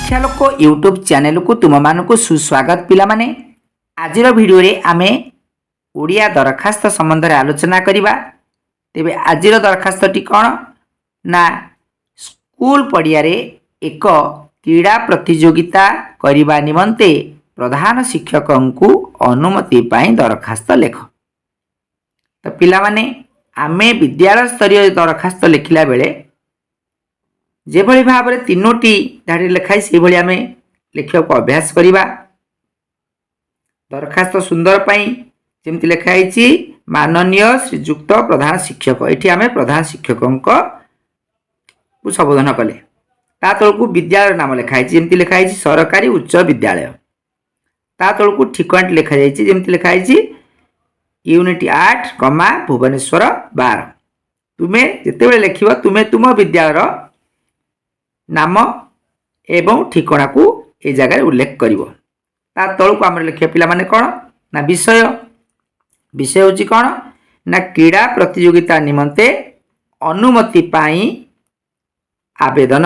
शिक्षालोक YouTube channel को तुम मानक सुस्वागत पिला माने। आज वीडियो रे आमे ओडिया दरखास्त संबंध में आलोचना करिबा। तेबे आज दरखास्त टी कौन ना स्कूल पड़िया रे एक क्रीड़ा प्रतियोगिता करिबा निमंते प्रधान शिक्षकंकु अनुमति पाई दरखास्त लेख। तो पिला माने आमे विद्यालय स्तरीय दरखास्त लिखिला बेले जेभली भाव में तीनोटी धाड़ी लिखाई से भाई आम लिखा अभ्यास करवा। दरखास्त सुंदर पाई जमी लिखाई माननीय श्रीजुक्त प्रधान शिक्षक, ये आम प्रधान शिक्षक को संबोधन कले। ता तलू विद्यालय नाम लिखाई जमी लिखाई सरकारी उच्च विद्यालय। ता तलू ठिकाना लिखाई जमी लिखाई यूनिट 8 कमा भुवनेश्वर 12। तुम्हें जिते लिख तुम्हें तुम विद्यालय नाम एवं ठिकाना को ए जगह उल्लेख करिवो। ता तलू आम लिखा पिला माने कौन ना विषय। विषय होची कौन ना क्रीड़ा प्रतियोगिता निमंते अनुमति पाई आवेदन।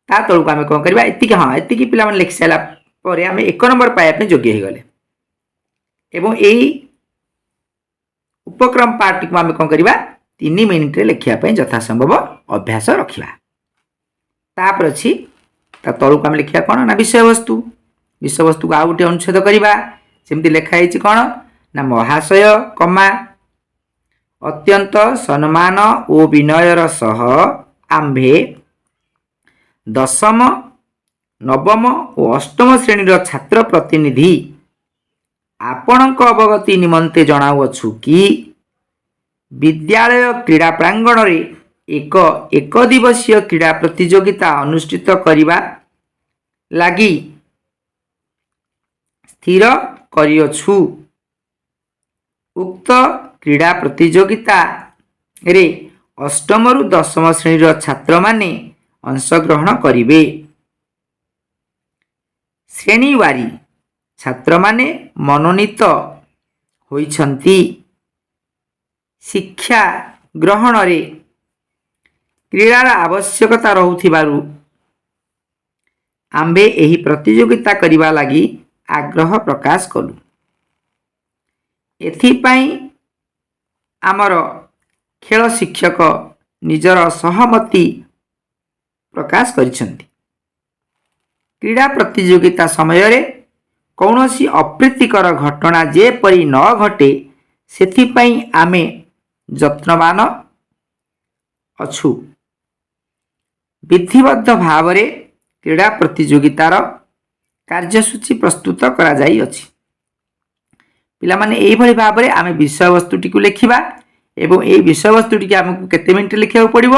ता तलू आम कौन करबा एतिकी। हाँ एतिकी पिला माने लिखि सारा पर आम 1 नंबर पाइबा योग्य हो गले। एवं यही उपक्रम पार्ट को आम कौन करबा 3 मिनिट लिखिया पई यथासंभव अभ्यास रखिबा। तापर अच्छी तलू आम लिखा कौन ना विषय वस्तु। विषय वस्तु को आउ गोटे अनुच्छेद करवा जमी लिखाई कौन ना महाशय कमा अत्यंत सम्मान और विनयर सह आम्भे 10म 9म और 8म श्रेणी छात्र प्रतिनिधि आपणक अवगति निमंते जनाउछु कि विद्यालय क्रीड़ा प्रांगण रे एक दिवसीय क्रीड़ा प्रतियोगिता अनुष्ठित करिबा लागी स्थिर करियछु। उक्त क्रीड़ा प्रतियोगिता रे 8म रु 10म श्रेणी छात्र माने अंशग्रहण करिवे। श्रेणीवारी छात्र माने मनोनीत होइछंती। शिक्षा ग्रहण रे क्रीडार आवश्यकता रहुथिबारु आम्बे एही प्रतियोगिता करिबा लागी आग्रह प्रकाश कलु। एथिपाई आमर खेल शिक्षक निजर सहमति प्रकाश करिसंती। क्रीड़ा प्रतियोगिता समय रे कौनसी अप्रीतिकर घटना जेपरी न घटे सेथिपाई आमे यत्नवान अछु। विधिबद्ध भाव रे क्रीड़ा प्रतियोगितार कार्यसूची प्रस्तुत करा जाई अछि। पिला माने एई भली भाव रे आमे विषय वस्तुटी को लिखिबा एवं एई विषय वस्तुटी के हमकु केते मिनिट लिखिया पड़िबो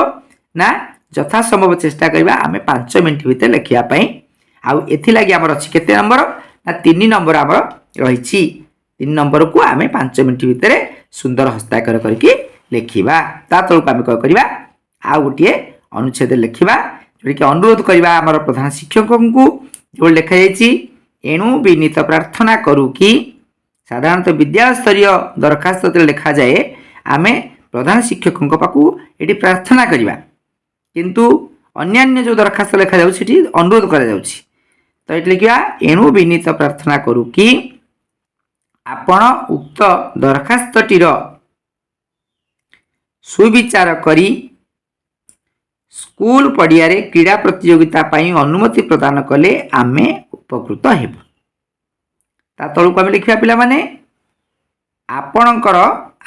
ना यथा संभव चेष्टा करबा आमे 5 मिनिट भितर लिखिया पई। आउ एथि लागि हमर अछि केते नंबर ना 3 नंबर हमर रहिछि। 3 नंबर को आमे 5 मिनिट भितर सुंदर हस्ताक्षर करके लिखिबा। ता तलू आमे क करबा आ गोटे अनुच्छेद लिखिबा जोड़ी के अनुरोध करबा हमर प्रधान शिक्षक को जो लिखा जाइछि। एणु विनीत प्रार्थना करू कि साधारणतः विद्यालय स्तरीय दरखास्त लिखा जाए आमे प्रधान शिक्षक पाखु ये प्रार्थना करवा, किंतु अन्यान्य जो दरखास्त लिखा जाउछि सेठी अनुरोध करा जाउछि। तो ये लिखा एणु विनीत प्रार्थना करू कि आपण उक्त दरखास्तटीर सुविचार करी स्कूल पड़िया रे क्रीड़ा प्रतियोगिता पाई अनुमति प्रदान कले आमे उपकृत हेबु। ता तलू आमे लिखिबा पिला माने आपणकर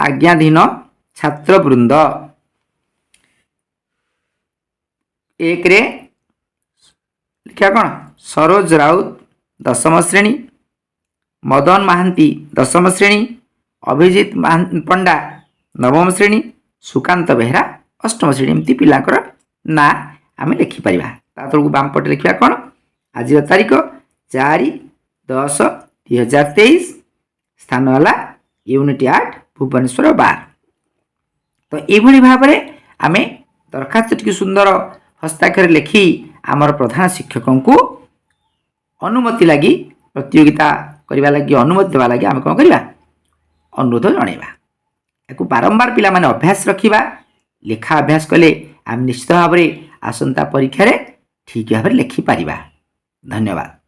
आज्ञाधीन छात्रवृंद। 1 रे लिखा कौन सरोज राउत 10म श्रेणी, मदन महांती 10म श्रेणी, अभिजित पंडा 9म श्रेणी, सुकांत बेहरा 8म श्रेणी। एमती पिलांकर ना आमे लिखि परिबा। ता तलू बाम पटे लिखिबा कोन आज तारीख 4/10/2023 स्थान वाला यूनिट 8 भुवनेश्वर 12। तो ये भाव में आमे दरखास्त टी सुंदर हस्ताक्षर लिखि आमर प्रधान शिक्षक को अनुमति लगी प्रतियोगिता करने लगी अनुमति देवा लगी आमे कौन करवा अनुरोध जनइबा। या बारंबार पिला माने अभ्यास रखिबा। लिखा अभ्यास कले आम निश्चित भाव में आसंता परीक्षा रे ଠିକ୍ ଭାବରେ ଲେଖିପାରିବା। ଧନ୍ୟବାଦ।